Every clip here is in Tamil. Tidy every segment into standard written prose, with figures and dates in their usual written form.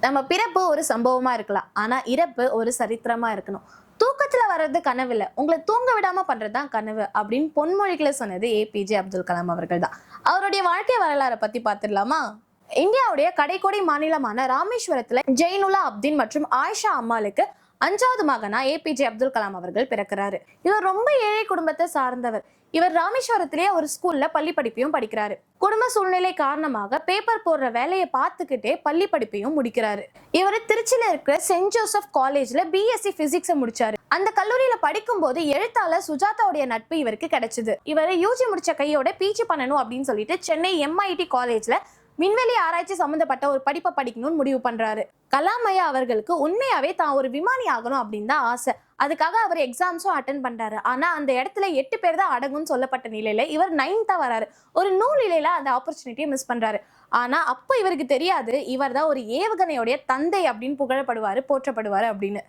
நம்ம பிறப்பு ஒரு சம்பவமா இருக்கலாம், ஆனா இறப்பு ஒரு சரித்திரமா இருக்கணும். தூக்கத்துல வர்றது கனவு இல்ல, உங்களை தூங்க விடாம பண்றதுதான் கனவு அப்படின்னு பொன்மொழிகளை சொன்னது ஏபிஜே அப்துல் கலாம் அவர்கள் தான். அவருடைய வாழ்க்கை வரலாறை பத்தி பார்த்துடலாமா? இந்தியாவுடைய கடைக்கோடி மாநிலமான ராமேஸ்வரத்துல ஜெயினுல்லா அப்தீன் மற்றும் ஆயிஷா அம்மாளுக்கு 5வது மகனா ஏபிஜே அப்துல் கலாம் அவர்கள் பிறக்கிறாரு. இவர் ரொம்ப ஏழை குடும்பத்தை சார்ந்தவர். இவர் ராமேஸ்வரத்திலேயே ஒரு ஸ்கூல்ல பள்ளி படிப்பையும் படிக்கிறாரு. குடும்ப சூழ்நிலை காரணமாக பேப்பர் போடுற வேலையை பார்த்துக்கிட்டே பள்ளி படிப்பையும் முடிக்கிறாரு. இவர் திருச்சியில இருக்கிற செயின்ட் ஜோசப் காலேஜ்ல பிஎஸ்சி பிசிக்ஸ் முடிச்சாரு. அந்த கல்லூரியில படிக்கும் போது எழுத்தாளர் சுஜாதாவுடைய நட்பு இவருக்கு கிடைச்சது. இவர் யூஜி முடிச்ச கையோட பிஜி பண்ணணும் அப்படின்னு சொல்லிட்டு சென்னை எம்ஐடி காலேஜ்ல விண்வெளி ஆராய்ச்சி சம்பந்தப்பட்ட ஒரு படிப்பை படிக்கணும்னு முடிவு பண்றாரு. கலாம் ஐயா அவர்களுக்கு உண்மையாவே தான் ஒரு விமானி ஆகணும் அப்படின்னு தான் ஆசை. அதுக்காக அவர் எக்ஸாம்ஸும் அட்டன் பண்றாரு. ஆனா அந்த இடத்துல 8 பேர் தான் அடங்கும்னு சொல்லப்பட்ட நிலையில இவர் 9th வராரு. ஒரு நூலிலையில அந்த ஆப்பர்ச்சுனிட்டியை மிஸ் பண்றாரு. ஆனா அப்போ இவருக்கு தெரியாது இவர் தான் ஒரு ஏவுகணையோடைய தந்தை அப்படின்னு புகழப்படுவாரு, போற்றப்படுவாரு அப்படின்னு.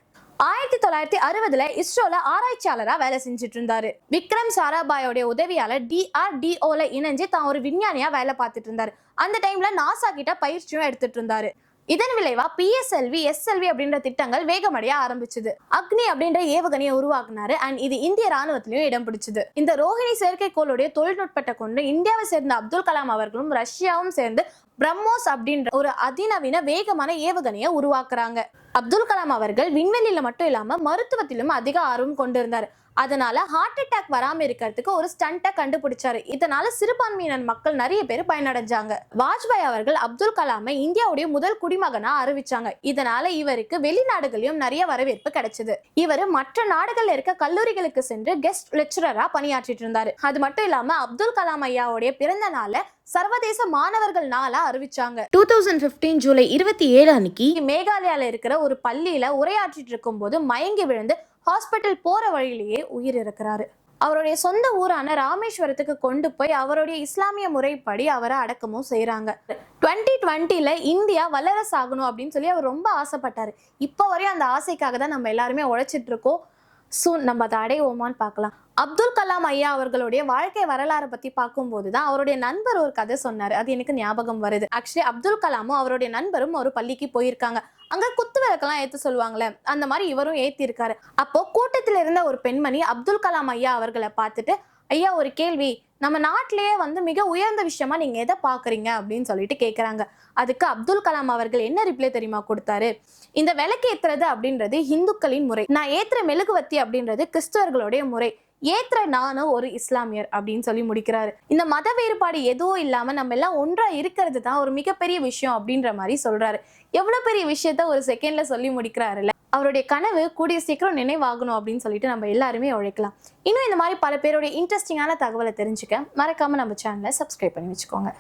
1960ல இஸ்ரோல ஆராய்ச்சியாளரா வேலை செஞ்சுட்டு இருந்தாரு. விக்ரம் சாராபாயோடைய உதவியாளர் DRDOல இணைஞ்சு தான் ஒரு விஞ்ஞானியா வேலை பார்த்துட்டு இருந்தாரு. அந்த டைம்ல நாசா கிட்ட பயிற்சியும் எடுத்துட்டு இருந்தாரு. இதன் விளைவா PSLV, SLV அப்படின்ற திட்டங்கள் வேகமடைய ஆரம்பிச்சது. அக்னி அப்படின்ற ஏவுகணையை உருவாக்குனாரு. அண்ட் இது இந்திய ராணுவத்திலையும் இடம் பிடிச்சது. இந்த ரோஹிணி செயற்கைக்கோளுடைய தொழில்நுட்பத்தை கொண்டு இந்தியாவை சேர்ந்த அப்துல் கலாம் அவர்களும் ரஷ்யாவும் சேர்ந்து பிரம்மோஸ் அப்படின்ற ஒரு அதிநவீன வேகமான ஏவுகணையை உருவாக்குறாங்க. அப்துல் கலாம் அவர்கள் விண்வெளியில மட்டும் இல்லாம மருத்துவத்திலும் அதிக ஆர்வம் கொண்டிருந்தார். அதனால ஹார்ட் அட்டாக் வராம இருக்கிறதுக்கு ஒரு ஸ்டண்ட்டை கண்டுபிடிச்சாரு. இதனால சிறுபான்மையினர் மக்கள் நிறைய பேர் பயனடைஞ்சாங்க. வாஜ்பாய் அவர்கள் அப்துல் கலாமை இந்தியாவுடைய முதல் குடிமகனா அறிவிச்சாங்க. இதனால இவருக்கு வெளிநாடுகளிலும் நிறைய வரவேற்பு கிடைச்சது. இவர் மற்ற நாடுகள்ல இருக்க கல்லூரிகளுக்கு சென்று கெஸ்ட் லெக்சரரா பணியாற்றிட்டு இருந்தாரு. அது மட்டும் இல்லாம அப்துல் கலாம் ஐயாவுடைய பிறந்த நாளை சர்வதேச மாணவர்கள் நாளா அறிவிச்சாங்க. 2015 ஜூலை 27 அன்னைக்கு மேகாலயால இருக்கிற ஒரு பள்ளியில உரையாற்றிட்டு இருக்கும் போது மயங்கி விழுந்து ஹாஸ்பிட்டல் போற வழியிலேயே உயிர் இறக்குறாரு. அவருடைய சொந்த ஊரான ராமேஸ்வரத்துக்கு கொண்டு போய் அவருடைய இஸ்லாமிய முறைப்படி அவரை அடக்கமும் செய்யறாங்க. 2020ல இந்தியா வல்லரசு ஆகணும் அப்படின்னு சொல்லி அவர் ரொம்ப ஆசைப்பட்டாரு. இப்போ வரையும் அந்த ஆசைக்காக தான் நம்ம எல்லாருமே உழைச்சிட்டு இருக்கோம். நம்ம அதை அடைவோமான்னு பார்க்கலாம். அப்துல் கலாம் ஐயா அவர்களுடைய வாழ்க்கை வரலாறு பத்தி பார்க்கும்போது தான் அவருடைய நண்பர் ஒரு கதை சொன்னாரு. அது எனக்கு ஞாபகம் வருது. ஆக்சுவலி அப்துல் கலாமும் அவருடைய நண்பரும் ஒரு பள்ளிக்கு போயிருக்காங்க. அங்க குத்து விளக்கெல்லாம் ஏத்து சொல்லுவாங்களே, அந்த மாதிரி இவரும் ஏத்தி இருக்காரு. அப்போ கூட்டத்தில் இருந்த ஒரு பெண்மணி அப்துல் கலாம் ஐயா அவர்களை பார்த்துட்டு, ஐயா ஒரு கேள்வி, நம்ம நாட்டிலேயே மிக உயர்ந்த விஷயமா நீங்க எதை பாக்குறீங்க அப்படின்னு சொல்லிட்டு கேக்குறாங்க. அதுக்கு அப்துல் கலாம் அவர்கள் என்ன ரிப்ளை தெரியுமா கொடுத்தாரு? இந்த விளக்கு ஏத்துறது அப்படின்றது இந்துக்களின் முறை, நான் ஏத்துற மெழுகுவத்தி அப்படின்றது கிறிஸ்தவர்களுடைய முறை, ஏத்துற நானும் ஒரு இஸ்லாமியர் அப்படின்னு சொல்லி முடிக்கிறாரு. இந்த மத வேறுபாடு எதுவும் இல்லாம நம்ம எல்லாம் ஒன்றா இருக்கிறது தான் ஒரு மிகப்பெரிய விஷயம் அப்படின்ற மாதிரி சொல்றாரு. எவ்வளவு பெரிய விஷயத்த ஒரு செகண்ட்ல சொல்லி முடிக்கிறாருல்ல. அவருடைய கனவு கூடிய சீக்கிரம் நினைவாகணும் அப்படின்னு சொல்லிட்டு நம்ம எல்லாருமே உழைக்கலாம். இன்னும் இந்த மாதிரி பல பேருடைய இன்ட்ரெஸ்டிங்கான தகவலை தெரிஞ்சுக்க மறக்காம நம்ம சேனலை சப்ஸ்கிரைப் பண்ணி வச்சுக்கோங்க.